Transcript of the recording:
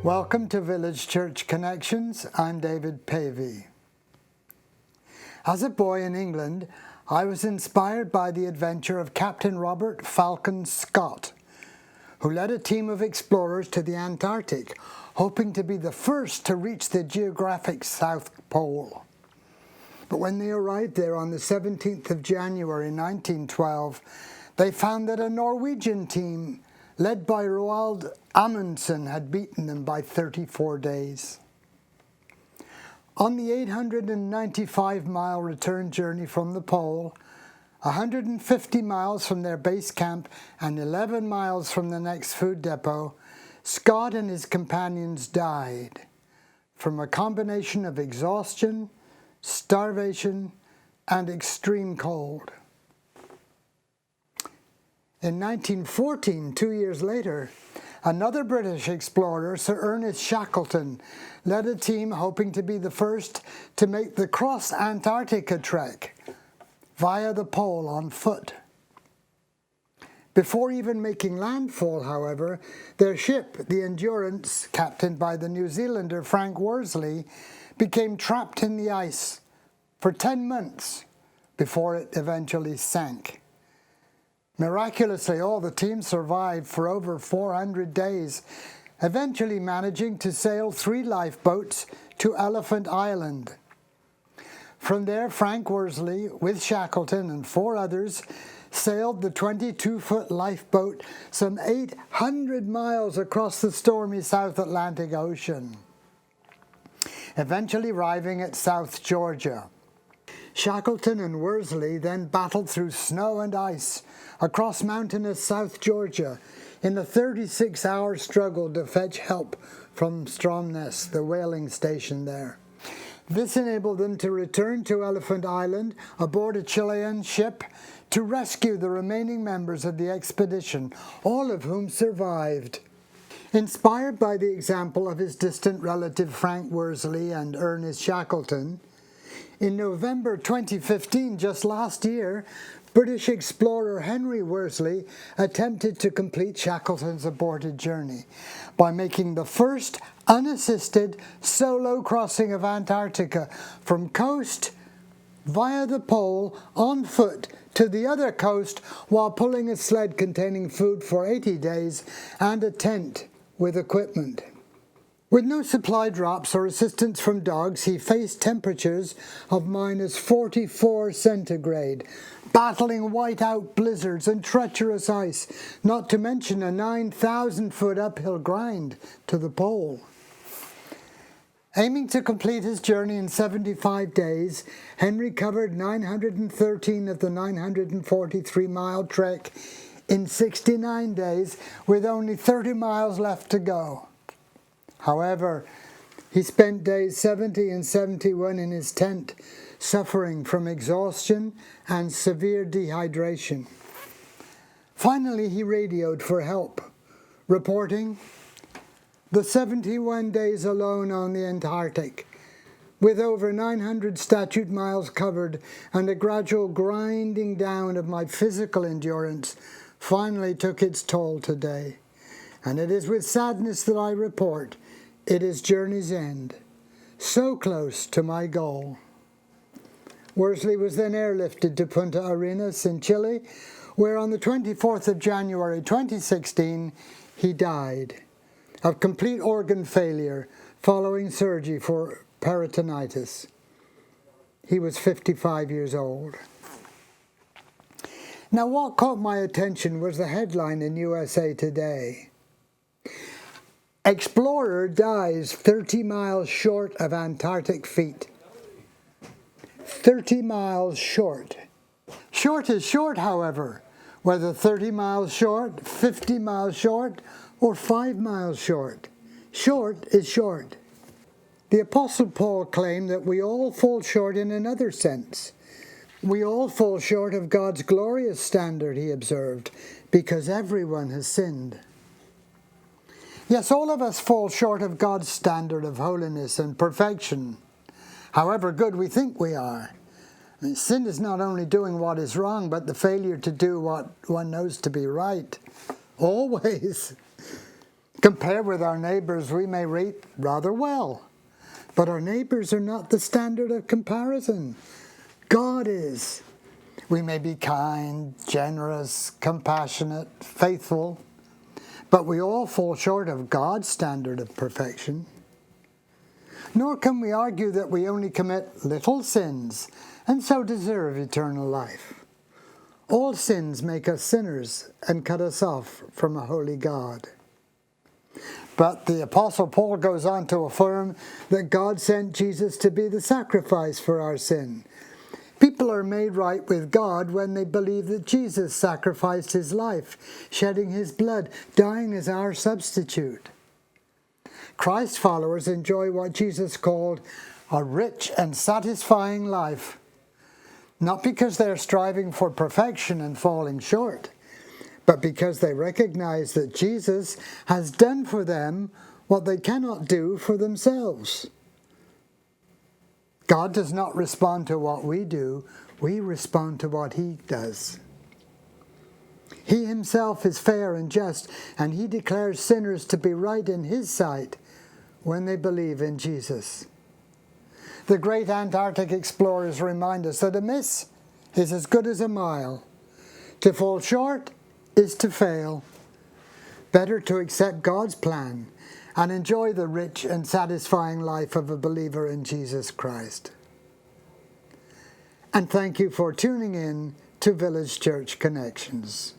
Welcome to Village Church Connections. I'm David Pavey. As a boy in England, I was inspired by the adventure of Captain Robert Falcon Scott, who led a team of explorers to the Antarctic, hoping to be the first to reach the geographic South Pole. But when they arrived there on the 17th of January 1912, they found that a Norwegian team led by Roald Amundsen had beaten them by 34 days. On the 895-mile return journey from the pole, 150 miles from their base camp and 11 miles from the next food depot, Scott and his companions died from a combination of exhaustion, starvation, and extreme cold. In 1914, 2 years later, another British explorer, Sir Ernest Shackleton, led a team hoping to be the first to make the cross-Antarctica trek via the pole on foot. Before even making landfall, however, their ship, the Endurance, captained by the New Zealander Frank Worsley, became trapped in the ice for 10 months before it eventually sank. Miraculously, all the team survived for over 400 days, eventually managing to sail 3 lifeboats to Elephant Island. From there, Frank Worsley, with Shackleton and 4 others, sailed the 22-foot lifeboat some 800 miles across the stormy South Atlantic Ocean, eventually arriving at South Georgia. Shackleton and Worsley then battled through snow and ice across mountainous South Georgia in a 36-hour struggle to fetch help from Stromness, the whaling station there. This enabled them to return to Elephant Island aboard a Chilean ship to rescue the remaining members of the expedition, all of whom survived. Inspired by the example of his distant relative Frank Worsley and Ernest Shackleton, in November 2015, just last year, British explorer Henry Worsley attempted to complete Shackleton's aborted journey by making the first unassisted solo crossing of Antarctica from coast via the pole on foot to the other coast while pulling a sled containing food for 80 days and a tent with equipment. With no supply drops or assistance from dogs, he faced temperatures of minus 44 centigrade, battling whiteout blizzards and treacherous ice, not to mention a 9,000-foot uphill grind to the pole. Aiming to complete his journey in 75 days, Henry covered 913 of the 943-mile trek in 69 days, with only 30 miles left to go. However, he spent days 70 and 71 in his tent, suffering from exhaustion and severe dehydration. Finally, he radioed for help, reporting, "The 71 days alone on the Antarctic, with over 900 statute miles covered and a gradual grinding down of my physical endurance, finally took its toll today. And it is with sadness that I report it is journey's end, so close to my goal." Worsley was then airlifted to Punta Arenas in Chile, where on the 24th of January 2016, he died of complete organ failure following surgery for peritonitis. He was 55 years old. Now, what caught my attention was the headline in USA Today. "Explorer dies 30 miles short of Antarctic feat." 30 miles short. Short is short, however, whether 30 miles short, 50 miles short, or 5 miles short. Short is short. The Apostle Paul claimed that we all fall short in another sense. We all fall short of God's glorious standard, he observed, because everyone has sinned. Yes, all of us fall short of God's standard of holiness and perfection, however good we think we are. Sin is not only doing what is wrong, but the failure to do what one knows to be right. Always. Compared with our neighbors, we may rate rather well, but our neighbors are not the standard of comparison. God is. We may be kind, generous, compassionate, faithful, but we all fall short of God's standard of perfection. Nor can we argue that we only commit little sins and so deserve eternal life. All sins make us sinners and cut us off from a holy God. But the Apostle Paul goes on to affirm that God sent Jesus to be the sacrifice for our sin. People are made right with God when they believe that Jesus sacrificed his life, shedding his blood, dying as our substitute. Christ followers enjoy what Jesus called a rich and satisfying life, not because they're striving for perfection and falling short, but because they recognize that Jesus has done for them what they cannot do for themselves. God does not respond to what we do, we respond to what he does. He himself is fair and just, and he declares sinners to be right in his sight when they believe in Jesus. The great Antarctic explorers remind us that a miss is as good as a mile. To fall short is to fail. Better to accept God's plan and enjoy the rich and satisfying life of a believer in Jesus Christ. And thank you for tuning in to Village Church Connections.